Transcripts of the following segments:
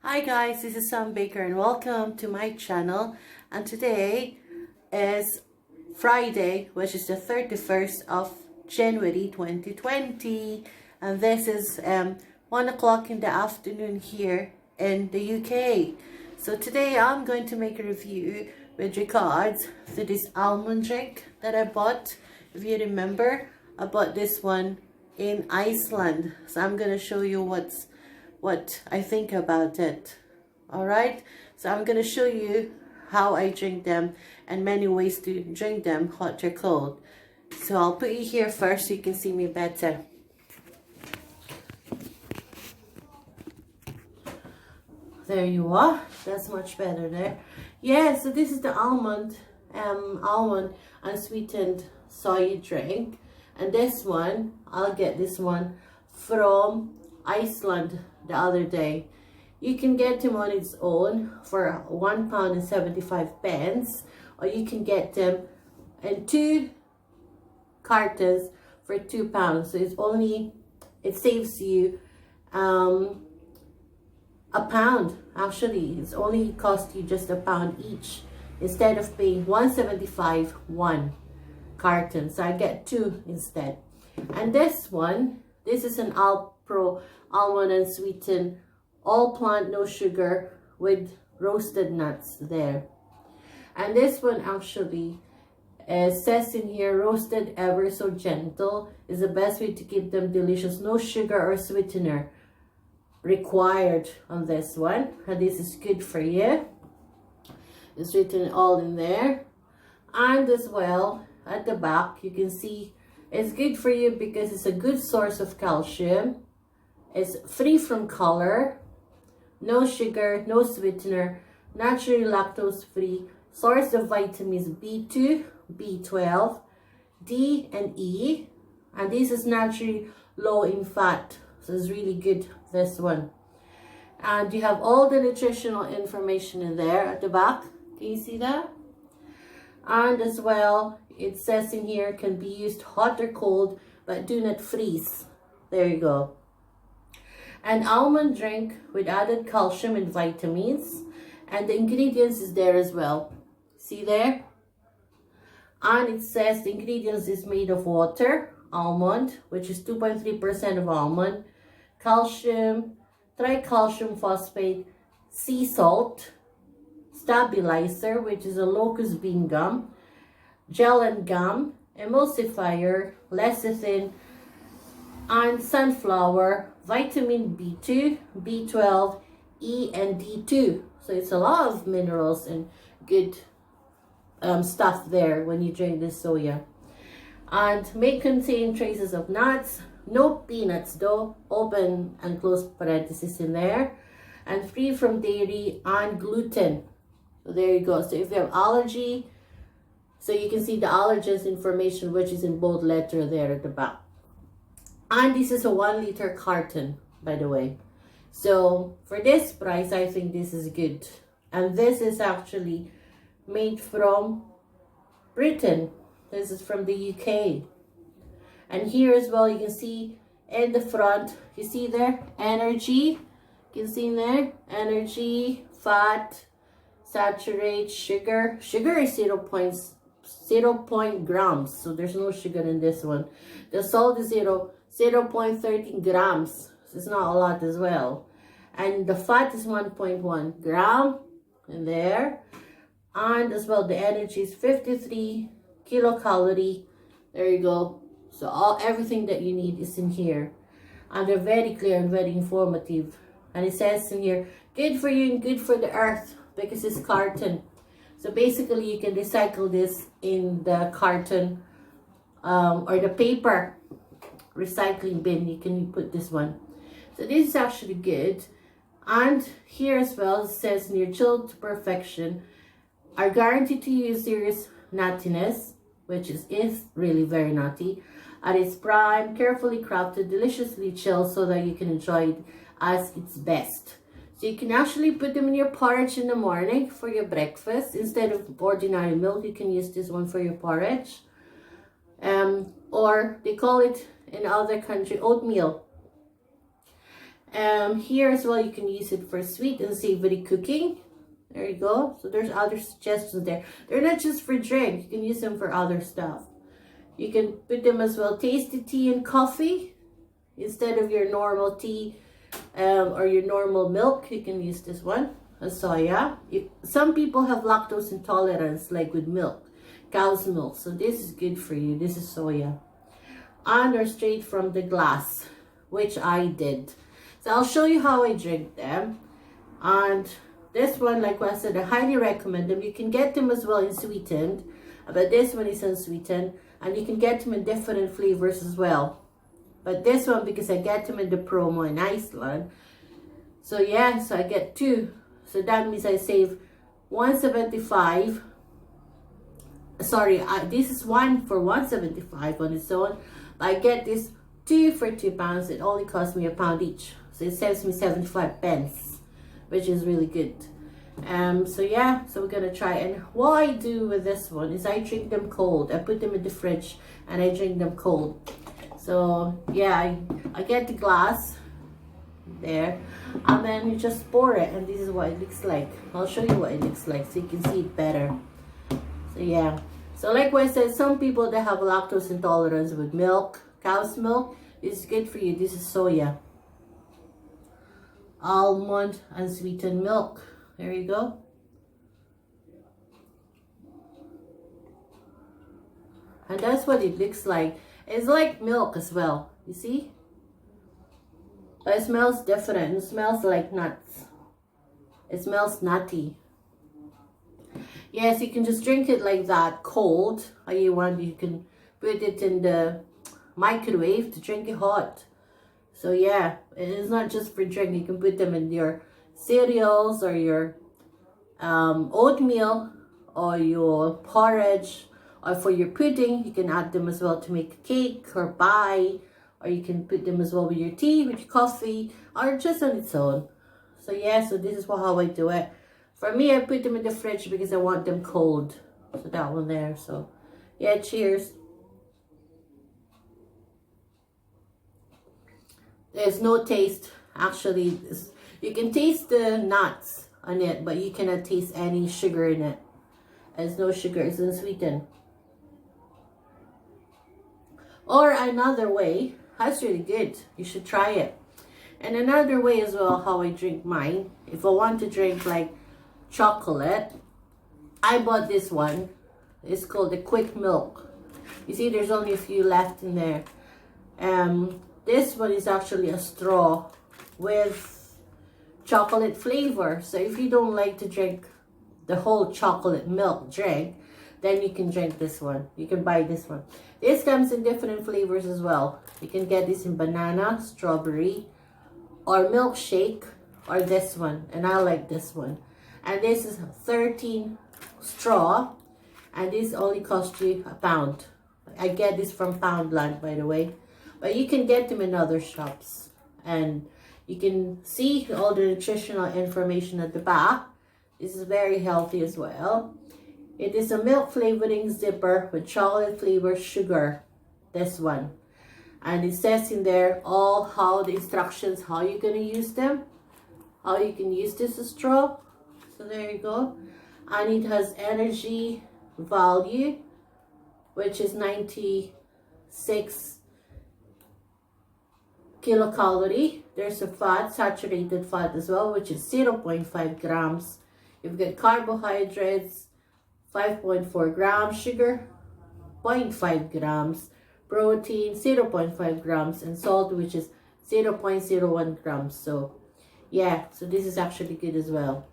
Hi guys, this is Sam Baker and welcome to my channel. And today is Friday, which is the 31st of January 2020. And this is 1 o'clock in the afternoon here in the UK. So today I'm going to make a review with regards to this almond drink that I bought. If you remember, I bought this one in Iceland. So I'm going to show you what I think about it. Alright, so I'm going to show you how I drink them and many ways to drink them, hot or cold. So I'll put you here first so you can see me better. There you are, that's much better there. Yeah, so this is the almond unsweetened soy drink, and this one, I'll get this one from Iceland the other day. You can get them on its own for £1.75, or you can get them in 2 cartons for £2. So it saves you a pound. Actually, it's only cost you just £1 each instead of paying £1.75 one carton. So I get 2 instead. And this is an Alpro almond unsweetened, all plant, no sugar, with roasted nuts there. And this one actually says in here, roasted ever so gentle is the best way to keep them delicious. No sugar or sweetener required on this one, and this is good for you. It's written all in there. And as well at the back you can see it's good for you because it's a good source of calcium. It's free from color, no sugar, no sweetener, naturally lactose free, source of vitamins B2, B12, D and E, and this is naturally low in fat. So it's really good, this one. And you have all the nutritional information in there at the back. Can you see that? And as well, it says in here, can be used hot or cold, but do not freeze. There you go. An almond drink with added calcium and vitamins, and the ingredients is there as well. See there? And it says the ingredients is made of water, almond, which is 2.3% of almond, calcium, tricalcium phosphate, sea salt, stabilizer, which is a locust bean gum, gel and gum, emulsifier, lecithin, and sunflower, vitamin B2, B12, E and D2. So it's a lot of minerals and good stuff there when you drink this soya. And may contain traces of nuts, no peanuts though, open and close parenthesis in there, and free from dairy and gluten. So there you go. So if you have allergy, so you can see the allergens information, which is in bold letter there at the back. And this is a 1 liter carton, by the way. So for this price, I think this is good. And this is actually made from Britain. This is from the UK. And here as well, you can see in the front, you see there, energy. You can see in there, energy, fat, saturate, sugar. Sugar is 0.0 grams. So there's no sugar in this one. The salt is 0.13 grams. So it's not a lot as well. And the fat is 1.1 gram in there. And as well, the energy is 53 kilocalorie. There you go. So everything that you need is in here. And they're very clear and very informative. And it says in here, good for you and good for the earth, because it's carton. So basically you can recycle this in the carton or the paper recycling bin. You can put this one. So this is actually good. And here as well, it says near chilled to perfection, are guaranteed to use serious nuttiness, which is really very nutty, at its prime, carefully crafted, deliciously chilled so that you can enjoy it as its best. So you can actually put them in your porridge in the morning for your breakfast. Instead of ordinary milk, you can use this one for your porridge. Or they call it in other country oatmeal. Here as well, you can use it for sweet and savory cooking. There you go. So there's other suggestions there. They're not just for drink. You can use them for other stuff. You can put them as well, tasty tea and coffee. Instead of your normal tea or your normal milk, you can use this one, a soya. Some people have lactose intolerance, like with milk, cow's milk. So this is good for you. This is soya. And they're straight from the glass, which I did. So I'll show you how I drink them. And this one, like I said, I highly recommend them. You can get them as well in sweetened, but this one is unsweetened. And you can get them in different flavors as well. But this one, because I get them in the promo in Iceland. So yeah, so I get 2. So that means I save 175. Sorry, this is 1 for 175 on its own. But I get this 2 for £2. It only cost me £1 each. So it saves me 75 pence, which is really good. So yeah, so we're gonna try. And what I do with this one is I drink them cold. I put them in the fridge and I drink them cold. So yeah, I get the glass there, and then you just pour it, and this is what it looks like. I'll show you what it looks like so you can see it better. So yeah, so like what I said, some people that have lactose intolerance with milk, cow's milk, is good for you. This is soya, almond, and sweetened milk. There you go. And that's what it looks like. It's like milk as well, you see? But it smells different. It smells like nuts. It smells nutty. Yes, you can just drink it like that, cold. How you want. You can put it in the microwave to drink it hot. So yeah, it's not just for drink. You can put them in your cereals or your oatmeal or your porridge, or for your pudding. You can add them as well to make a cake or pie, or you can put them as well with your tea, with your coffee, or just on its own. So yeah, so this is how I do it. For me, I put them in the fridge because I want them cold. So that one there. So yeah, cheers. There's no taste, actually. You can taste the nuts on it, but you cannot taste any sugar in it. There's no sugar, it's unsweetened. Or another way, that's really good. You should try it. And another way as well, how I drink mine. If I want to drink like chocolate, I bought this one. It's called the quick milk. You see, there's only a few left in there. This one is actually a straw with chocolate flavor. So if you don't like to drink the whole chocolate milk drink, then you can drink this one. You can buy this one. This comes in different flavors as well. You can get this in banana, strawberry, or milkshake, or this one. And I like this one. And this is 13 straw, and this only costs you £1. I get this from Poundland, by the way. But you can get them in other shops. And you can see all the nutritional information at the back. This is very healthy as well. It is a milk flavoring zipper with chocolate flavor sugar. This one. And it says in there all how the instructions, how you're going to use them. How you can use this straw. So there you go. And it has energy value, which is 96 kilocalorie. There's a fat, saturated fat as well, which is 0.5 grams. You've got carbohydrates, 5.4 grams, sugar, 0.5 grams, protein, 0.5 grams, and salt, which is 0.01 grams. So yeah, so this is actually good as well.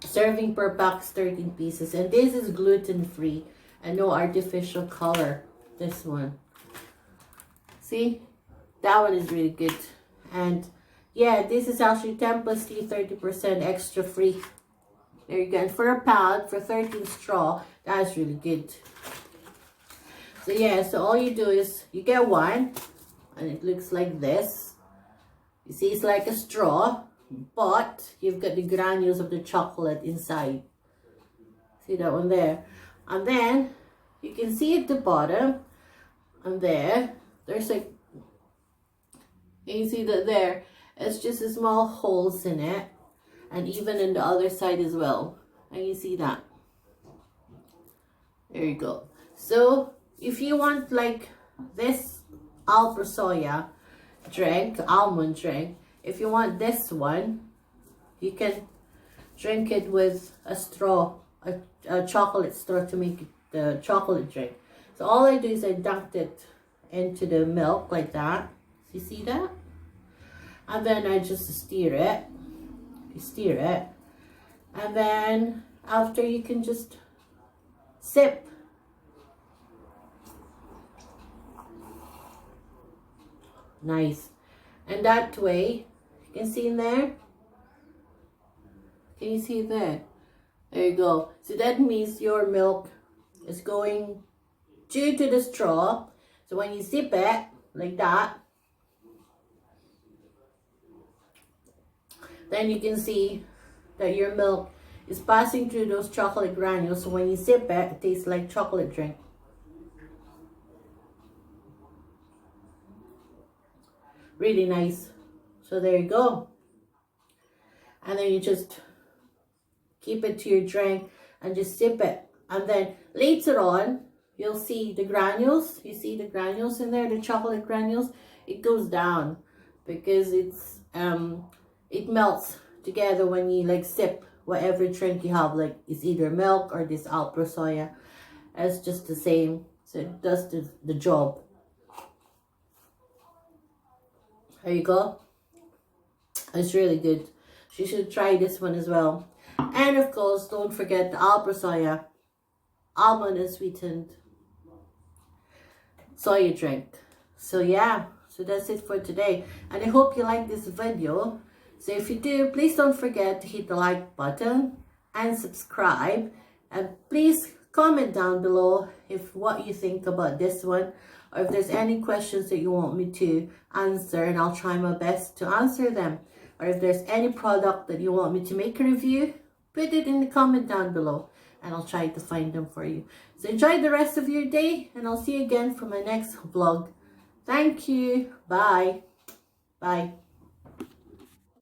Serving per pack is 13 pieces, and this is gluten-free and no artificial color. This one, see, that one is really good. And yeah, this is actually 10 plus T, 30% extra free. There you go. And for £1 for 13 straw, that's really good. So yeah, so all you do is you get one, and it looks like this. You see, it's like a straw, but you've got the granules of the chocolate inside. See that one there? And then you can see at the bottom, and there's like, you can see that there, It's just small holes in it, and even in the other side as well. And you see that? There you go. So if you want like this Soya drink, almond drink, if you want this one, you can drink it with a straw, a chocolate straw to make it the chocolate drink. So all I do is I dunked it into the milk like that. You see that? And then I just stir it. You stir it. And then after you can just sip. Nice. And that way, you can see in there. Can you see there? There you go. So that means your milk is going to the straw. So when you sip it like that, then you can see that your milk is passing through those chocolate granules. So when you sip it, it tastes like chocolate drink. Really nice. So there you go. And then you just keep it to your drink and just sip it. And then later on, you'll see the granules. You see the granules in there, the chocolate granules. It goes down because it's it melts together when you like sip whatever drink you have. Like it's either milk or this Soya. It's just the same. So it does the job. There you go. It's really good. So you should try this one as well. And of course, don't forget the Soya almond and sweetened soya drink. So yeah, so that's it for today. And I hope you like this video. So if you do, please don't forget to hit the like button and subscribe. And please comment down below if what you think about this one, or if there's any questions that you want me to answer, and I'll try my best to answer them. Or if there's any product that you want me to make a review, put it in the comment down below and I'll try to find them for you. So enjoy the rest of your day, and I'll see you again for my next vlog. Thank you. Bye. Bye.